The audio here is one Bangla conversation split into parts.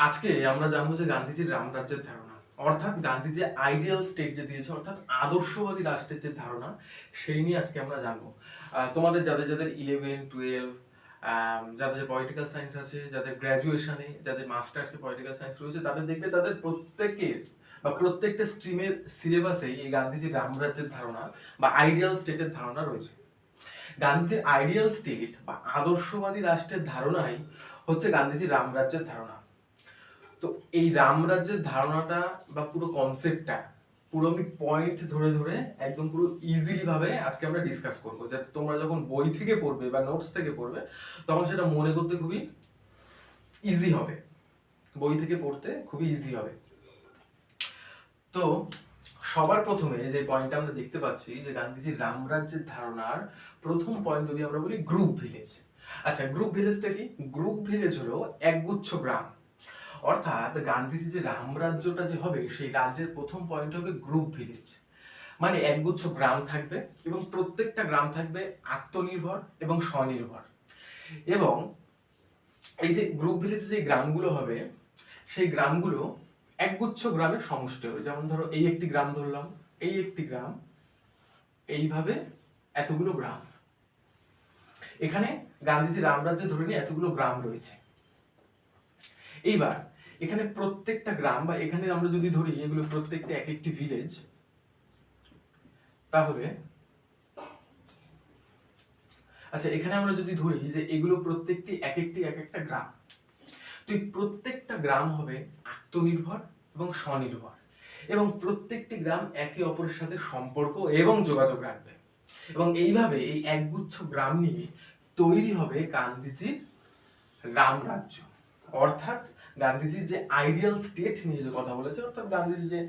আজকে আমরা জানবো যে গান্ধীজির রামরাজ্যের ধারণা, অর্থাৎ গান্ধী যে আইডিয়াল স্টেট যে দিয়েছে, অর্থাৎ আদর্শবাদী রাষ্ট্রের যে ধারণা, সেই নিয়ে আজকে আমরা জানবো। তোমাদের যাদের যাদের 11, 12, যাদের পলিটিক্যাল সায়েন্স আছে, যাদের গ্র্যাজুয়েশনে, যাদের মাস্টার্সে পলিটিক্যাল সায়েন্স রয়েছে, তাদের দেখবে তাদের প্রত্যেকের বা প্রত্যেকটা স্ট্রিমের সিলেবাসেই এই গান্ধীজির রামরাজ্যের ধারণা বা আইডিয়াল স্টেটের ধারণা রয়েছে। গান্ধীজির আইডিয়াল স্টেট বা আদর্শবাদী রাষ্ট্রের ধারণাই হচ্ছে গান্ধীজির রামরাজ্যের ধারণা। তো এই রামরাজ্যের ধারণাটা বা পুরো কনসেপ্টটা পুরো আমি পয়েন্ট ধরে ধরে একদম পুরো ইজিলি ভাবে আজকে আমরা ডিসকাস করবো, যাতে তোমরা যখন বই থেকে পড়বে বা নোটস থেকে পড়বে তখন সেটা মনে করতে খুবই ইজি হবে, বই থেকে পড়তে খুবই ইজি হবে। তো সবার প্রথমে যে পয়েন্টটা আমরা দেখতে পাচ্ছি যে গান্ধীজির রামরাজ্যের ধারণার প্রথম পয়েন্ট যদি আমরা বলি গ্রুপ ভিলেজ। আচ্ছা, গ্রুপ ভিলেজটা কি? গ্রুপ ভিলেজ হলো একগুচ্ছ গ্রাম, অর্থাৎ গান্ধীজি যে রামরাজ্যটা যে হবে সেই রাজ্যের প্রথম পয়েন্ট হবে গ্রুপ ভিলেজ। মানে একগুচ্ছ গ্রাম থাকবে এবং প্রত্যেকটা গ্রাম থাকবে আত্মনির্ভর এবং স্বনির্ভর। এবং এই যে গ্রুপ ভিলেজে যে গ্রামগুলো হবে সেই গ্রামগুলো একগুচ্ছ গ্রামের সমষ্টি হবে। যেমন ধরো এই একটি গ্রাম ধরলাম, এই একটি গ্রাম, এইভাবে এতগুলো গ্রাম। এখানে গান্ধীজি রামরাজ্যে ধরে নিয়ে এতগুলো গ্রাম রয়েছে। এইবার এখানে প্রত্যেকটা গ্রাম বা এখানে আমরা যদি ধরি এগুলো প্রত্যেকটা এক একটি ভিলেজ, তাহলে আচ্ছা এখানে আমরা যদি ধরি যে এগুলো প্রত্যেকটি এক একটা গ্রাম, তো এই প্রত্যেকটা গ্রাম হবে আত্মনির্ভর এবং স্বনির্ভর এবং প্রত্যেকটি গ্রাম একে অপরের সাথে সম্পর্ক এবং যোগাযোগ রাখবে। এবং এইভাবে এই একগুচ্ছ গ্রাম নিয়ে তৈরি হবে গান্ধীজির রামরাজ্য। অর্থাৎ গান্ধীজি যে আইডিয়াল স্টেট নিয়ে যে কথা বলেছে, অর্থাৎ গান্ধীজি যে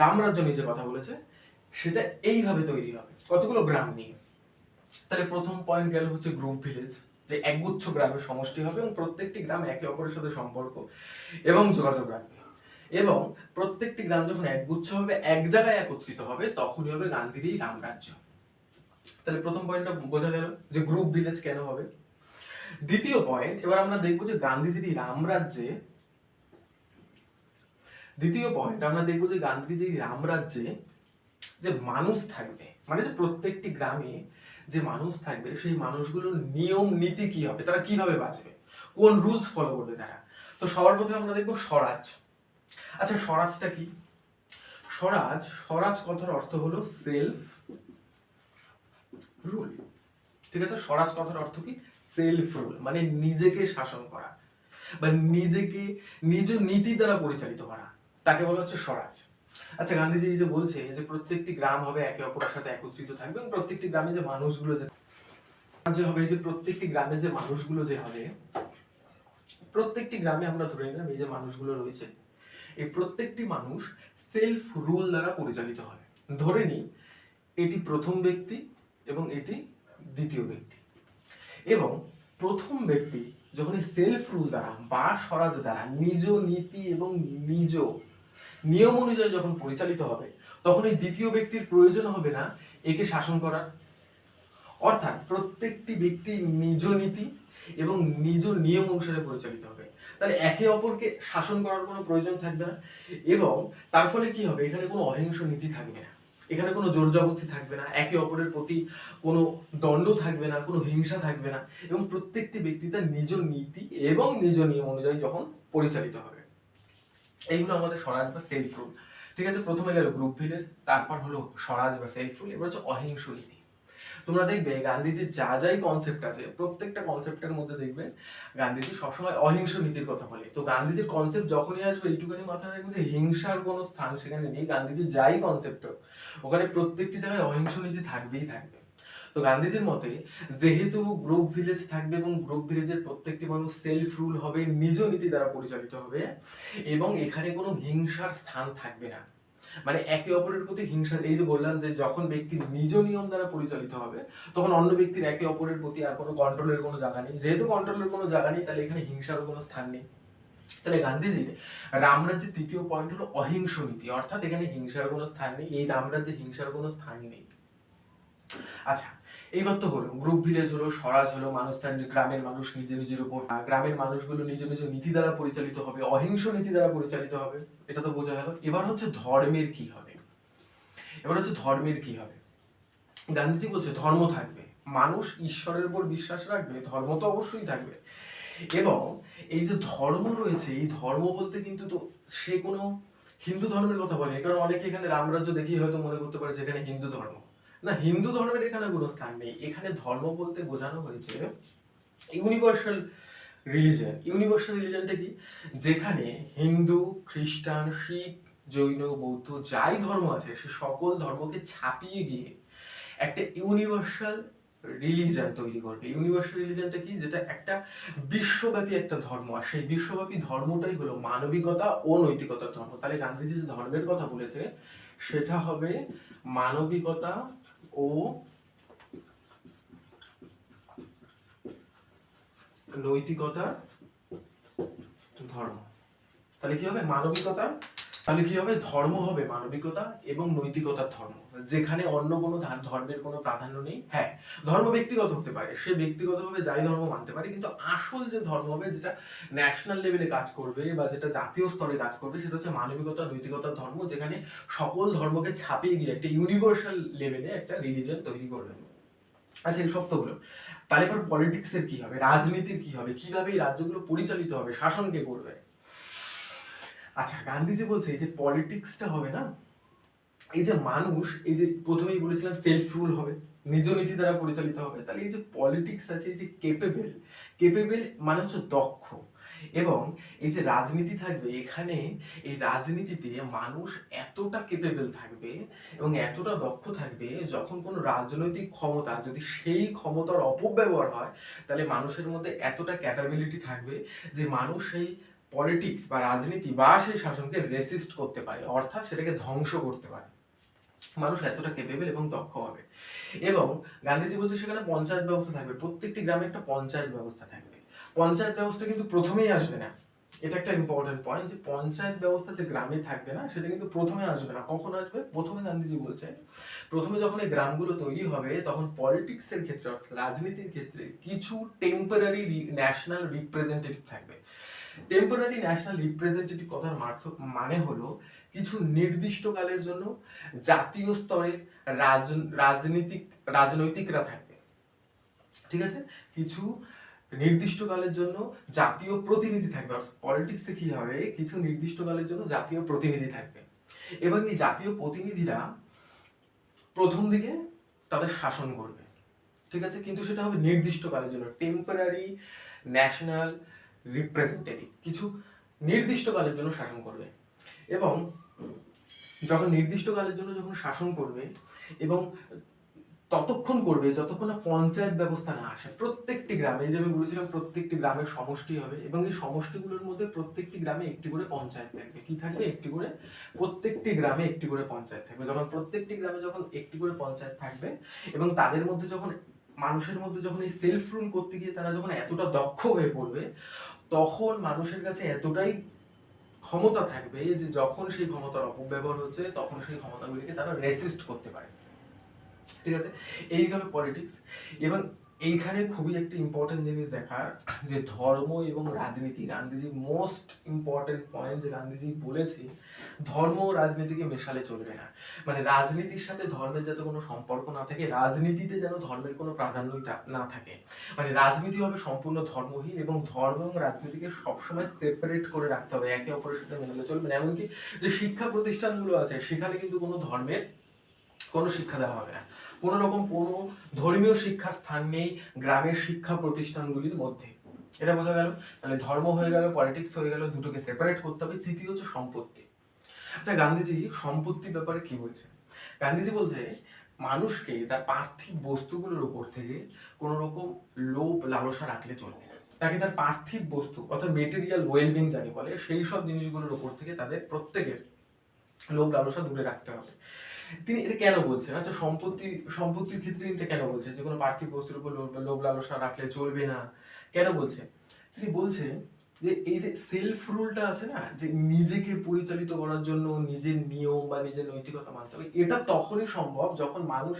রামরাজ্য নিয়ে যে কথা বলেছে, সেটা এইভাবে তৈরি হবে কতগুলো গ্রাম নিয়ে। তাহলে প্রথম পয়েন্ট গেল হচ্ছে গ্রুপ ভিলেজ, যে একগুচ্ছ গ্রামের সমষ্টি হবে এবং প্রত্যেকটি গ্রাম একে অপরের সাথে সম্পর্ক এবং যোগাযোগ রাখবে। এবং প্রত্যেকটি গ্রাম যখন একগুচ্ছ হবে, এক জায়গায় একত্রিত হবে, তখনই হবে গান্ধীর এই রামরাজ্য। তাহলে প্রথম পয়েন্টটা বোঝা গেল যে গ্রুপ ভিলেজ কেন হবে। দ্বিতীয় পয়েন্ট, এবার আমরা দেখবো যে গান্ধীজির এই রামরাজ্যে, দ্বিতীয় পয়েন্ট আমরা দেখবো যে গান্ধীজির এই রামরাজ্যে যে মানুষ থাকবে, মানে যে প্রত্যেকটি গ্রামে যে মানুষ থাকবে সেই মানুষগুলোর নিয়ম নীতি কি হবে, তারা কিভাবে বাঁচবে, কোন রুলস ফলো করবে তারা। তো সবার প্রথমে আমরা দেখবো স্বরাজ। আচ্ছা, স্বরাজটা কি? স্বরাজ কথার অর্থ হলো সেলফ রুল। ঠিক আছে, স্বরাজ কথার অর্থ কি? সেলফ রুল, মানে নিজেকে শাসন করা বা নিজেকে নিজ নীতি দ্বারা পরিচালিত করা, তাকে বলা হচ্ছে স্বরাজ। আচ্ছা, গান্ধীজি এই যে বলছে যে প্রত্যেকটি গ্রাম হবে একে অপরের সাথে একত্রিত থাকবে এবং প্রত্যেকটি গ্রামে যে মানুষগুলো যে হবে, যে প্রত্যেকটি গ্রামে যে মানুষগুলো যে হবে, প্রত্যেকটি গ্রামে আমরা ধরে নিলাম এই যে মানুষগুলো রয়েছে, এই প্রত্যেকটি মানুষ সেলফ রুল দ্বারা পরিচালিত হবে। ধরে নি এটি প্রথম ব্যক্তি এবং এটি দ্বিতীয় ব্যক্তি, এবং প্রথম ব্যক্তি যখন সেলফ রুল দ্বারা বা স্বরাজ দ্বারা নিজ নীতি এবং নিজ নিয়ম অনুযায়ী যখন পরিচালিত হবে, তখন এই দ্বিতীয় ব্যক্তির প্রয়োজন হবে না একে শাসন করার। অর্থাৎ প্রত্যেকটি ব্যক্তি নিজ নীতি এবং নিজ নিয়ম অনুসারে পরিচালিত হবে, তাহলে একে অপরকে শাসন করার কোনো প্রয়োজন থাকবে না। এবং তার ফলে কি হবে, এখানে কোনো অহিংস নীতি থাকবে না, এখানে কোনো জোর জবরদস্তি থাকবে না, একে অপরের প্রতি কোনো দণ্ড থাকবে না, কোনো হিংসা থাকবে না, এবং প্রত্যেকটি ব্যক্তি তার নিজ নীতি এবং নিজ নিয়ম অনুযায়ী যখন পরিচালিত হবে। এইগুলো আমাদের স্বরাজ বা সেলফ রুল। ঠিক আছে, প্রথমে গেল গ্রুপ ভিলেজ, তারপর হলো স্বরাজ বা সেলফ রুল, এবার হচ্ছে অহিংস নীতি। তোমরা দেখবে গান্ধীজির যা যাই কনসেপ্ট আছে, প্রত্যেকটা কনসেপ্টের মধ্যে দেখবে গান্ধীজি সবসময় অহিংস নীতির কথা বলে। তো গান্ধীজির কনসেপ্ট যখনই আসবে এইটুকুনি মাথায় রাখবে যে হিংসার কোনো স্থান সেখানে নেই। গান্ধীজি যাই কনসেপ্ট হোক, ওখানে প্রত্যেকটি জায়গায় অহিংস নীতি থাকবেই থাকবে। তো গান্ধীজির মতে যেহেতু গ্রুপ ভিলেজ থাকবে এবং গ্রুপ ভিলেজের প্রত্যেকটি মানুষ সেলফ রুল হবে, নিজ নীতি দ্বারা পরিচালিত হবে, এবং এখানে কোনো হিংসার স্থান থাকবে না, মানে একে অপরের প্রতি হিংসা। এই যে বললাম যে যখন ব্যক্তি নিজ নিয়ম দ্বারা পরিচালিত হবে, তখন অন্য ব্যক্তির একে অপরের প্রতি আর কোনো কন্ট্রোলের কোনো জায়গা নেই। যেহেতু কন্ট্রোলের কোনো জায়গা নেই, তাহলে এখানে হিংসারও কোনো স্থান নেই। তাহলে গান্ধীজির রামরাজ্যের তৃতীয় পয়েন্ট হলো অহিংস নীতি, অর্থাৎ এখানে হিংসার কোনো স্থান নেই, এই রামরাজ্যে হিংসার কোনো স্থান নেই। আচ্ছা, এইবার তো হলো গ্রুপ ভিলেজ হলো, স্বরাজ হলো, মানুষ তার গ্রামের মানুষ নিজে নিজের উপর, গ্রামের মানুষগুলো নিজ নিজ নীতি দ্বারা পরিচালিত হবে, অহিংস নীতি দ্বারা পরিচালিত হবে, এটা তো বোঝা গেল। এবার হচ্ছে ধর্মের কি হবে, গান্ধীজি বলছে ধর্ম থাকবে, মানুষ ঈশ্বরের উপর বিশ্বাস রাখবে, ধর্ম তো অবশ্যই থাকবে। এবং এই যে ধর্ম রয়েছে, এই ধর্ম বলতে কিন্তু তো সে কোনো হিন্দু ধর্মের কথা বলে, কারণ অনেকে এখানে রামরাজ্য দেখেই হয়তো মনে করতে পারে যেখানে হিন্দু ধর্ম, না, হিন্দু ধর্মের এখানে কোনো স্থান নেই। এখানে ধর্ম বলতে বোঝানো হয়েছে ইউনিভার্সাল রিলিজন। ইউনিভার্সাল রিলিজনটা কি? যেখানে হিন্দু, খ্রিস্টান, শিখ, জৈন, বৌদ্ধ যাই ধর্ম আছে সে সকল ধর্মকে ছাপিয়ে গিয়ে একটা ইউনিভার্সাল রিলিজন তৈরি করবে। ইউনিভার্সাল রিলিজনটা কি? যেটা একটা বিশ্বব্যাপী একটা ধর্ম, আর সেই বিশ্বব্যাপী ধর্মটাই হলো মানবিকতা ও নৈতিকতার ধর্ম। তাহলে গান্ধীজি যে ধর্মের কথা বলেছে সেটা হবে মানবিকতা ও নৈতিকতার ধর্ম। তাহলে কি হবে? মানবিকতা, তাহলে কি হবে? ধর্ম হবে মানবিকতা এবং নৈতিকতার ধর্ম, যেখানে অন্য কোনো ধর্মের কোনো প্রাধান্য নেই। হ্যাঁ, ধর্ম ব্যক্তিগত হতে পারে, সে ব্যক্তিগতভাবে যাই ধর্ম মানতে পারে, কিন্তু আসল যে ধর্ম হবে, যেটা ন্যাশনাল লেভেলে কাজ করবে বা যেটা জাতীয় স্তরে কাজ করবে, সেটা হচ্ছে মানবিকতা নৈতিকতার ধর্ম, যেখানে সকল ধর্মকে ছাপিয়ে গিয়ে একটা ইউনিভার্সাল লেভেলে একটা রিলিজন তৈরি করবে। আচ্ছা, এই সব তো হলো। তাহলে এবার পলিটিক্সের কি হবে, রাজনীতির কি হবে, কিভাবে এই রাজ্যগুলো পরিচালিত হবে, শাসন কে করবে? আচ্ছা, গান্ধীজি বলছে এই যে পলিটিক্সটা হবে না, এই যে মানুষ, এই যে প্রথমেই বলেছিলাম সেলফ রুল হবে, নিজ নীতি দ্বারা পরিচালিত হবে। তাহলে এই যে পলিটিক্স আছে, এই যে কেপেবল মানে হচ্ছে দক্ষ, এবং এই যে রাজনীতি থাকবে, এখানে এই রাজনীতিতে মানুষ এতটা কেপেবল থাকবে এবং এতটা দক্ষ থাকবে, যখন কোনো রাজনৈতিক ক্ষমতা যদি সেই ক্ষমতার অপব্যবহার হয়, তাহলে মানুষের মধ্যে এতটা ক্যাপাবিলিটি থাকবে যে মানুষ সেই পলিটিক্স বা রাজনীতি বা সেই শাসনকে রেসিস্ট করতে পারে, অর্থাৎ সেটাকে ধ্বংস করতে পারে। মানুষ এতটা কেপেবল এবং দক্ষ হবে। এবং গান্ধীজি বলছে সেখানে পঞ্চায়েত ব্যবস্থা থাকবে, প্রত্যেকটি গ্রামে একটা পঞ্চায়েত ব্যবস্থা থাকবে। পঞ্চায়েত ব্যবস্থা কিন্তু প্রথমেই আসবে না, এটা একটা ইম্পর্টেন্ট পয়েন্ট, যে পঞ্চায়েত ব্যবস্থা যে গ্রামে থাকবে না সেটা কিন্তু প্রথমে আসবে না। কখন আসবে? প্রথমে গান্ধীজি বলছে প্রথমে যখন এই গ্রামগুলো তৈরি হবে, তখন পলিটিক্সের ক্ষেত্রে অর্থাৎ রাজনীতির ক্ষেত্রে কিছু টেম্পোরারি ন্যাশনাল রিপ্রেজেন্টেটিভ থাকবে। টেম্পোরারি ন্যাশনাল রিপ্রেজেন্টেটিভ কথার মানে হলো কিছু নির্দিষ্ট কালের জন্য জাতীয় স্তরে রাজনৈতিকরা থাকবে, ঠিক আছে? কিছু নির্দিষ্ট কালের জন্য জাতীয় প্রতিনিধি থাকবে, অর্থাৎ পলিটিক্সে কি হবে, কিছু নির্দিষ্ট কালের জন্য জাতীয় প্রতিনিধি থাকবে, এবং এই জাতীয় প্রতিনিধিরা প্রথম দিকে তাদের শাসন করবে, ঠিক আছে? কিন্তু সেটা হবে নির্দিষ্ট কালের জন্য, টেম্পোরারি ন্যাশনাল রিপ্রেজেন্টেটিভ, কিছু নির্দিষ্ট কালের জন্য শাসন করবে। এবং যখন নির্দিষ্ট কালের জন্য যখন শাসন করবে, এবং ততক্ষণ করবে যতক্ষণ না পঞ্চায়েত ব্যবস্থা না আসে প্রত্যেকটি গ্রামে। যে আমি বলেছিলাম প্রত্যেকটি গ্রামের সমষ্টি হবে, এবং এই সমষ্টিগুলোর মধ্যে প্রত্যেকটি গ্রামে একটি করে পঞ্চায়েত থাকবে। কি থাকবে? একটি করে, প্রত্যেকটি গ্রামে একটি করে পঞ্চায়েত থাকবে। যখন প্রত্যেকটি গ্রামে যখন একটি করে পঞ্চায়েত থাকবে, এবং তাদের মধ্যে যখন মানুষের মধ্যে যখন এই সেলফ রুল করতে গিয়ে তারা যখন এতটা দক্ষ হয়ে পড়বে, তখন মানুষের কাছে এতটাই ক্ষমতা থাকবে যে যখন সেই ক্ষমতার অপব্যবহার হচ্ছে, তখন সেই ক্ষমতাগুলিকে তারা রেসিস্ট করতে পারে, ঠিক আছে? এই হলো পলিটিক্স। এবং এইখানে খুবই একটি ইম্পর্টেন্ট জিনিস দেখার, যে ধর্ম এবং রাজনীতি, গান্ধীজি মোস্ট ইম্পর্টেন্ট পয়েন্ট যে গান্ধীজি বলেছে, ধর্ম ও রাজনীতিকে মেশালে চলবে না। মানে রাজনীতির সাথে ধর্মের যাতে কোনো সম্পর্ক না থাকে, রাজনীতিতে যেন ধর্মের কোনো প্রাধান্যই না থাকে। মানে রাজনীতি হবে সম্পূর্ণ ধর্মহীন, এবং ধর্ম এবং রাজনীতিকে সবসময় সেপারেট করে রাখতে হবে, একে অপরের সাথে মেলালে চলবে না। এমনকি যে শিক্ষা প্রতিষ্ঠানগুলো আছে সেখানে কিন্তু কোনো ধর্মের কোনো শিক্ষা দেওয়া হবে না, কোনো রকম কোনো ধর্মীয় শিক্ষার স্থান নেই গ্রামের শিক্ষা প্রতিষ্ঠানগুলির মধ্যে। এটা বোঝা গেল? তাহলে ধর্ম হয়ে গেল, পলিটিক্স হয়ে গেল, দুটোকে সেপারেট করতে হবে। তৃতীয় হচ্ছে সম্পত্তি। আচ্ছা, গান্ধীজি সম্পত্তির ব্যাপারে কি বলছে? গান্ধীজি বলছে মানুষকে তার পার্থিব বস্তুগুলোর উপর থেকে কোনো রকম লোভ লালসা রাখলে চলবে না। তাকে তার পার্থিব বস্তু অর্থাৎ মেটেরিয়াল ওয়েলবিং যাকে বলে, সেই সব জিনিসগুলোর উপর থেকে তাদের প্রত্যেকের লোভ লালসা দূরে রাখতে হবে। তিনি এটা কেন বলছেন? আচ্ছা, সম্পত্তির ক্ষেত্রে এটা কেন বলছেন যে কোনো পার্থিব বস্তুর উপর লোভ লালসা রাখলে চলবে না? কেন বলছেন? তিনি বলছেন যে এই যে সেলফ রুলটা আছে না, যে নিজেকে পরিচালিত করার জন্য নিজের নিয়ম বা নিজের নৈতিকতা মানতে হবে, এটা তখনই সম্ভব যখন মানুষ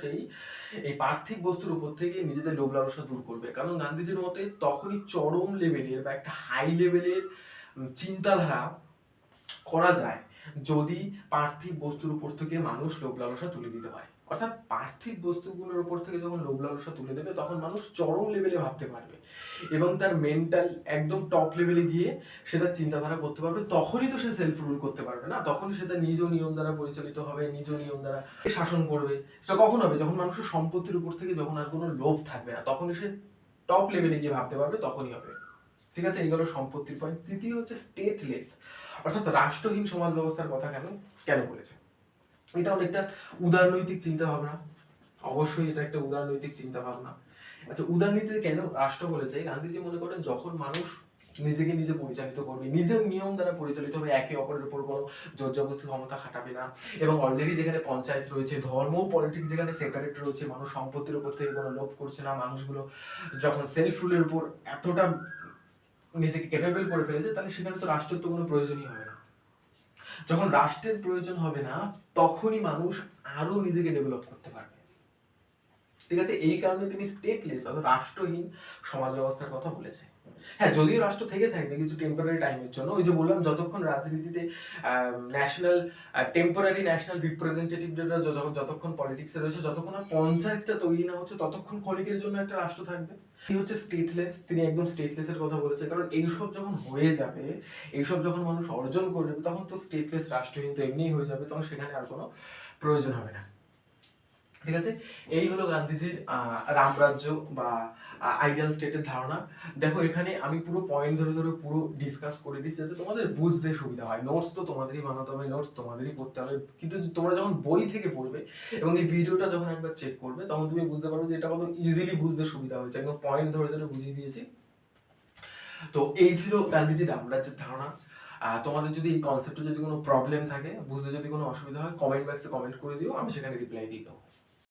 এই পার্থিব বস্তুর উপর থেকে নিজেদের লোভ লালসা দূর করবে। কারণ গান্ধীজির মতে তখনই চরম লেভেলের বা একটা হাই লেভেলের চিন্তাধারা করা যায় যদি পার্থিব বস্তুর উপর থেকে মানুষ লোভ লালসা তুলে দিতে পারে। অর্থাৎ পার্থিব বস্তুগুলোর উপর থেকে যখন লোভ লালসা তুলে দেবে তখন মানুষ চরম লেভেলে ভাবতে পারবে এবং তার মেন্টাল একদম টপ লেভেলে গিয়ে সে তার চিন্তাধারা করতে পারবে। তখনই তো সে সেলফ রুল করতে পারবে না, তখনই সে তার নিজ নিয়ম দ্বারা পরিচালিত হবে, নিজ নিয়ম দ্বারা শাসন করবে। সেটা কখন হবে? যখন মানুষের সম্পত্তির উপর থেকে যখন আর কোনো লোভ থাকবে না, তখনই সে টপ লেভেলে গিয়ে ভাবতে পারবে, তখনই হবে। ঠিক আছে, এইগুলো সম্পত্তির পয়েন্ট। তৃতীয় হচ্ছে স্টেটলেস, অর্থাৎ রাষ্ট্রহীন সমাজ ব্যবস্থার কথা কেন কেন বলেছে? এটা অনেকটা উদারনৈতিক চিন্তা ভাবনা, অবশ্যই এটা একটা উদারনৈতিক চিন্তা ভাবনা। আচ্ছা, উদারনীতিতে কেন রাষ্ট্র বলেছে? গান্ধীজি মনে করেন যখন মানুষ নিজেকে নিজে পরিচালিত করবে, নিজের নিয়ম দ্বারা পরিচালিত হবে, একে অপরের উপর কোনো জোর জবরদস্তি ক্ষমতা খাটাবে না, এবং অলরেডি যেখানে পঞ্চায়েত রয়েছে, ধর্ম পলিটিক্স যেখানে সেপারেট রয়েছে, মানুষ সম্পত্তির উপর থেকে কোনো লোভ করছে না, মানুষগুলো যখন সেলফ রুলের উপর এতটা নিজেকে ক্যাপেবল করে ফেলেছে, তাহলে সেখানে তো রাষ্ট্রের তো কোনো প্রয়োজনই হবে না। যখন রাষ্ট্রের প্রয়োজন হবে না, তখনই মানুষ আরো নিজেকে ডেভেলপ করতে পারবে। ঠিক আছে, এই কারণে তিনি স্টেটলেস অর্থাৎ রাষ্ট্রহীন সমাজ ব্যবস্থার কথা বলেছে। হ্যাঁ, যদিও রাষ্ট্র থেকে থাকবে কিছু টেম্পোরারি টাইমের জন্য, ওই যে বললাম যতক্ষণ রাজনীতিতে ন্যাশনাল টেম্পোরারি ন্যাশনাল রিপ্রেজেন্টেটিভরা যতক্ষণ পলিটিক্সে রয়েছে, যতক্ষণ আর পঞ্চায়েতটা তৈরি না হচ্ছে, ততক্ষণ ক্ষণিকের জন্য একটা রাষ্ট্র থাকবে। তিনি হচ্ছে স্টেটলেস, তিনি একদম স্টেটলেস এর কথা বলেছে, কারণ এইসব যখন হয়ে যাবে, এইসব যখন মানুষ অর্জন করবে, তখন তো স্টেটলেস রাষ্ট্রহীন তো এমনিই হয়ে যাবে, তখন সেখানে আর কোনো প্রয়োজন হবে না। ঠিক আছে, এই হলো গান্ধীজির রামরাজ্য বা আইডিয়াল স্টেটের ধারণা। দেখো, এখানে আমি পুরো পয়েন্ট ধরে ধরে পুরো ডিসকাস করে দিচ্ছি যাতে তোমাদের বুঝতে সুবিধা হয়। নোটস তো তোমাদেরই বানাতে হবে, নোটস তোমাদেরই পড়তে হবে, কিন্তু তোমরা যখন বই থেকে পড়বে এবং এই ভিডিওটা যখন একবার চেক করবে, তখন তুমি বুঝতে পারবে যে এটা কত ইজিলি বুঝতে সুবিধা হয়েছে, একদম পয়েন্ট ধরে ধরে বুঝিয়ে দিয়েছি। তো এই ছিল গান্ধীজির রামরাজ্যের ধারণা। তোমাদের যদি এই কনসেপ্টে যদি কোনো প্রবলেম থাকে, বুঝতে যদি কোনো অসুবিধা হয়, কমেন্ট বক্সে কমেন্ট করে দিও, আমি সেখানে রিপ্লাই দিয়ে দেবো।